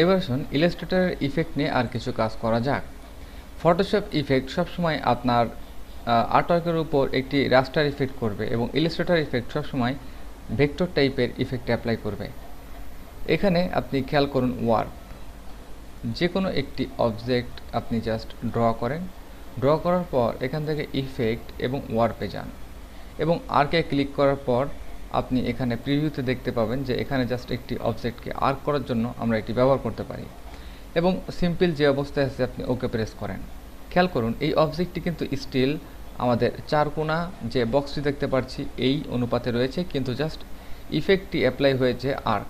এবার আসুন ইলাস্ট্রেটরের ইফেক্ট নিয়ে আর কিছু কাজ করা যাক। ফটোশপ ইফেক্ট সবসময় আপনার আর্টওয়ার্কের উপর একটি রাস্টার ইফেক্ট করবে এবং ইলাস্ট্রেটর ইফেক্ট সবসময় ভেক্টর টাইপের ইফেক্ট অ্যাপ্লাই করবে। এখানে আপনি খেয়াল করুন ওয়ার্প, যে কোনো একটি অবজেক্ট আপনি জাস্ট ড্র করেন, ড্র করার পর এখান থেকে ইফেক্ট এবং ওয়ার্পে যান এবং আর্কে ক্লিক করার পর আপনি এখানে প্রিভিউতে দেখতে পাবেন যে এখানে জাস্ট একটি অবজেক্টকে আর্ক করার জন্য আমরা এটি ব্যবহার করতে পারি এবং সিম্পল যে অবস্থায় আছে আপনি ওকে প্রেস করেন। খেয়াল করুন এই অবজেক্টটি কিন্তু স্টিল আমাদের চারকোনা যে বক্সটি দেখতে পাচ্ছি এই অনুপাতে রয়েছে, কিন্তু জাস্ট ইফেক্টটি অ্যাপ্লাই হয়েছে আর্ক।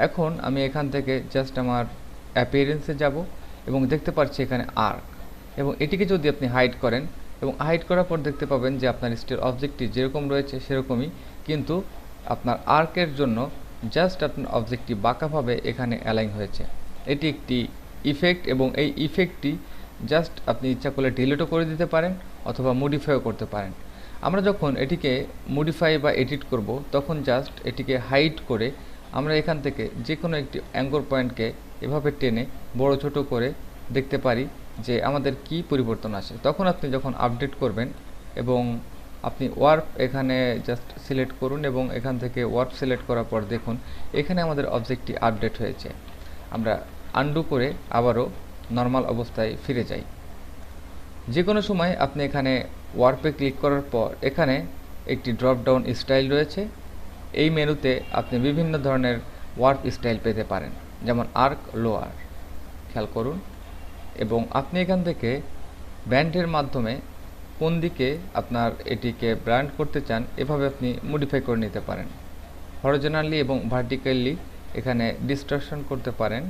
এখন আমি এখান থেকে জাস্ট আমার অ্যাপিয়ারেন্সে যাব এবং দেখতে পাচ্ছি এখানে আর্ক, এবং এটিকে যদি আপনি হাইড করেন এবং হাইড করার পর দেখতে পাবেন যে আপনার স্টিল অবজেক্টটি যেরকম রয়েছে সেরকমই, কিন্তু আপনার আর্কের জন্য জাস্ট আপনার অবজেক্টটি বাঁকাভাবে এখানে অ্যালাইন হয়েছে। এটি একটি ইফেক্ট এবং এই ইফেক্টটি জাস্ট আপনি ইচ্ছা করলে ডিলিটও করে দিতে পারেন অথবা মডিফাইও করতে পারেন। আমরা যখন এটিকে মডিফাই বা এডিট করব তখন জাস্ট এটিকে হাইড করে আমরা এখান থেকে যে কোনো একটি অ্যাঙ্কর পয়েন্টকে এভাবে টেনে বড় ছোট করে দেখতে পারি যে আমাদের কি পরিবর্তন আসে। তখন আপনি যখন আপডেট করবেন এবং আপনি ওয়ার্প এখানে জাস্ট সিলেক্ট করুন এবং এখান থেকে ওয়ার্প সিলেক্ট করার পর দেখুন এখানে আমাদের অবজেক্টটি আপডেট হয়েছে। আমরা আনডু করে আবারও নর্মাল অবস্থায় ফিরে যাই। যে কোনো সময় আপনি এখানে ওয়ার্পে ক্লিক করার পর এখানে একটি ড্রপ ডাউন স্টাইল রয়েছে। এই মেনুতে আপনি বিভিন্ন ধরনের ওয়ার্প স্টাইল পেতে পারেন, যেমন আর্ক, লোয়ার, খেয়াল করুন। এবং আপনি এখান থেকে ব্যান্ডের মাধ্যমে কোন দিকে আপনার এটিকে ব্র্যান্ড করতে চান এভাবে আপনি মডিফাই করে নিতে পারেন। হরিজোনালি এবং ভার্টিক্যালি এখানে ডিস্টরশন করতে পারেন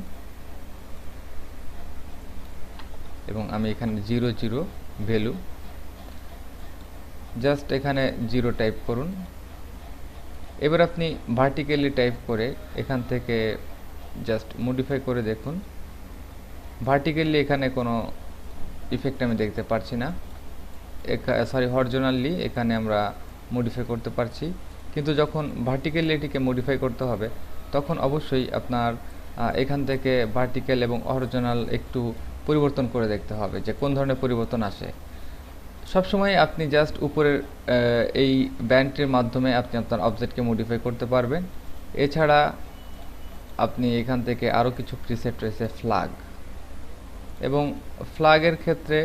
এবং আমি এখানে 0 ভ্যালু জাস্ট এখানে 0 টাইপ করুন। এবার আপনি ভার্টিক্যালি টাইপ করে এখান থেকে জাস্ট মডিফাই করে দেখুন। ভার্টিক্যালি এখানে কোনো ইফেক্ট আমি দেখতে পারছি না, হরিজোনালি এখানে আমরা মডিফাই করতে পারছি, কিন্তু যখন ভার্টিক্যালি এটিকে মডিফাই করতে হবে তখন অবশ্যই আপনার এখান থেকে ভার্টিক্যাল এবং হরিজোনাল একটু পরিবর্তন করে দেখতে হবে যে কোন ধরনের পরিবর্তন আসে। সবসময় আপনি জাস্ট উপরের এই ব্যান্ডটির মাধ্যমে আপনি আপনার অবজেক্টকে মডিফাই করতে পারবেন। এছাড়া আপনি এখান থেকে আরও কিছু প্রিসেট রয়েছে, ফ্ল্যাগ, এবং ফ্ল্যাগের ক্ষেত্রে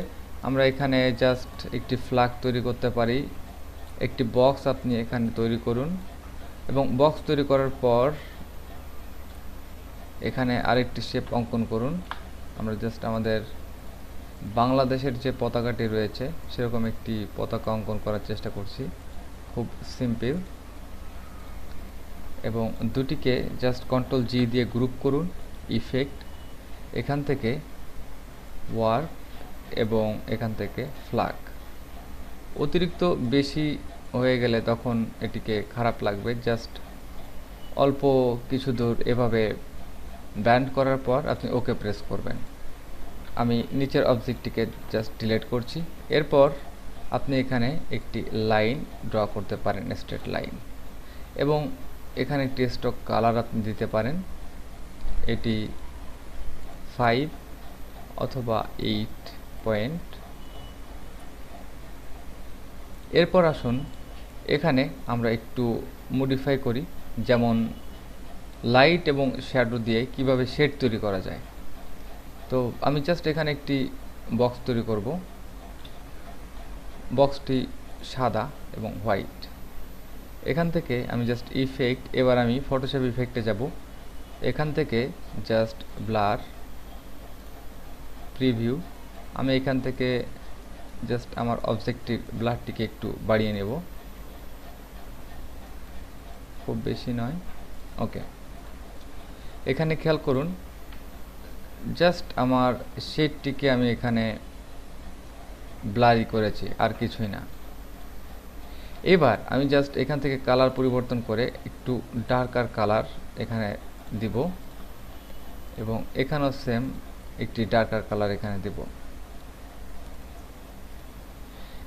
আমরা এখানে জাস্ট একটি ফ্ল্যাগ তৈরি করতে পারি। একটি বক্স আপনি এখানে তৈরি করুন এবং বক্স তৈরি করার পর এখানে আরেকটি শেপ অঙ্কন করুন। আমরা জাস্ট আমাদের বাংলাদেশের যে পতাকাটি রয়েছে সেরকম একটি পতাকা অঙ্কন করার চেষ্টা করছি, খুব সিম্পল। এবং দুটিকে জাস্ট Ctrl+G দিয়ে গ্রুপ করুন, ইফেক্ট, এখান থেকে ওয়ার্প এবং এখান থেকে ফ্ল্যাগ। অতিরিক্ত বেশি হয়ে গেলে তখন এটিকে খারাপ লাগবে। জাস্ট অল্প কিছু দূর এভাবে ব্যান্ড করার পর আপনি ওকে প্রেস করবেন। আমি নিচের অবজেক্টটিকে জাস্ট ডিলিট করছি। এরপর আপনি এখানে একটি লাইন ড্র করতে পারেন, স্ট্রেট লাইন, এবং এখানে একটি স্টক কালার আপনি দিতে পারেন। এটি 5 অথবা 8 পয়েন্ট। এরপর আসুন এখানে আমরা একটু মডিফাই করি, যেমন লাইট এবং শ্যাডো দিয়ে কিভাবে শেড তৈরি করা যায়। তো আমি জাস্ট এখানে একটি বক্স তৈরি করব। বক্সটি সাদা এবং হোয়াইট। এখান থেকে আমি জাস্ট ইফেক্ট, এবার আমি ফটোশপ ইফেক্টে যাব। এখান থেকে জাস্ট ব্লার, প্রিভিউ, আমি এখান থেকে জাস্ট আমার অবজেক্টিভ ব্লারটিকে একটু বাড়িয়ে নেব, খুব বেশি নয়। ওকে, এখানে খেয়াল করুন জাস্ট আমার শেডটিকে আমি এখানে ব্লারি করেছি, আর কিছুই না। এবার আমি জাস্ট এখান থেকে কালার পরিবর্তন করে একটু ডার্কার কালার এখানে দিব এবং এখানেও সেম একটি ডার্কার কালার এখানে দেব।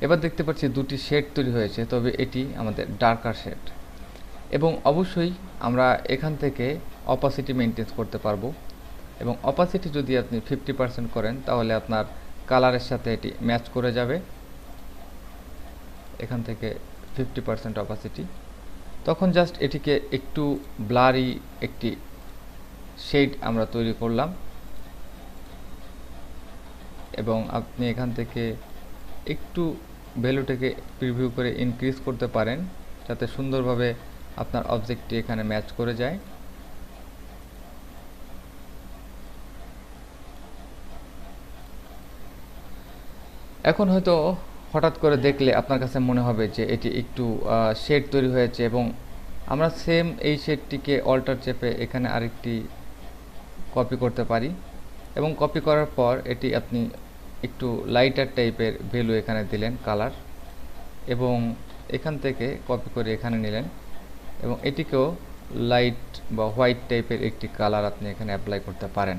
এবার দেখতে পাচ্ছি দুটি শেড তৈরি হয়েছে, তবে এটি আমাদের ডার্কার শেড। এবং অবশ্যই আমরা এখান থেকে অপাসিটি মেনটেন করতে পারবো। এবং অপাসিটি যদি আপনি 50% করেন তাহলে আপনার কালারের সাথে এটি ম্যাচ করে যাবে। এখান থেকে 50% অপাসিটি, তখন জাস্ট এটিকে একটু ব্লারি একটি শেড আমরা তৈরি করলাম এবং আপনি এখান থেকে একটু ভ্যালুটাকে প্রিভিউ করে ইনক্রিজ করতে পারেন যাতে সুন্দরভাবে আপনার অবজেক্টটি এখানে ম্যাচ করে যায়। এখন হয়তো হঠাৎ করে দেখলে আপনার কাছে মনে হবে যে এটি একটু শেড তৈরি হয়েছে এবং আমরা সেম এই শেডটিকে অল্টার চেপে এখানে আরেকটি কপি করতে পারি এবং কপি করার পর এটি আপনি একটু লাইটার টাইপের ভ্যালু এখানে দিলেন কালার এবং এখান থেকে কপি করে এখানে নিলেন এবং এটিকেও লাইট বা হোয়াইট টাইপের একটি কালার আপনি এখানে অ্যাপ্লাই করতে পারেন।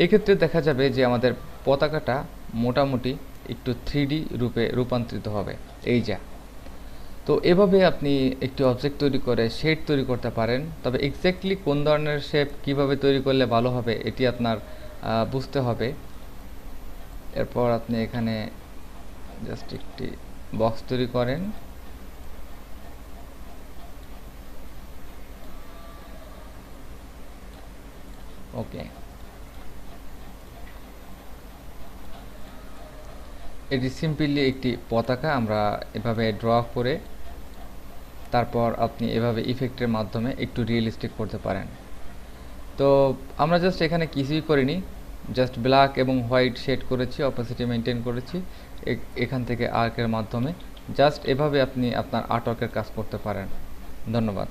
এই ক্ষেত্রে দেখা যাবে যে আমাদের পতাকাটা মোটামুটি একটু 3D রূপে রূপান্তরিত হবে। এই যা, তো এভাবে আপনি একটি অবজেক্ট তৈরি করে শেড তৈরি করতে পারেন। তবে এক্স্যাক্টলি কোন ধরনের শেপ কিভাবে তৈরি করলে ভালো হবে এটি আপনার বুঝতে হবে। এরপর আপনি এখানে জাস্ট একটি বক্স তৈরি করেন, ওকে। এটি সিম্পলি একটি পতাকা আমরা এভাবে ড্র করে তারপর আপনি এভাবে ইফেক্টের মাধ্যমে একটু রিয়েলিস্টিক করতে পারেন। তো আমরা জাস্ট এখানে কিছুই করিনি, জাস্ট ব্ল্যাক এবং হোয়াইট শেড করেছি, অপাসিটি মেনটেন করেছি এখান থেকে আর্কের মাধ্যমে। জাস্ট এভাবে আপনি আপনার আর্টওয়ার্কের কাজ করতে পারেন। ধন্যবাদ।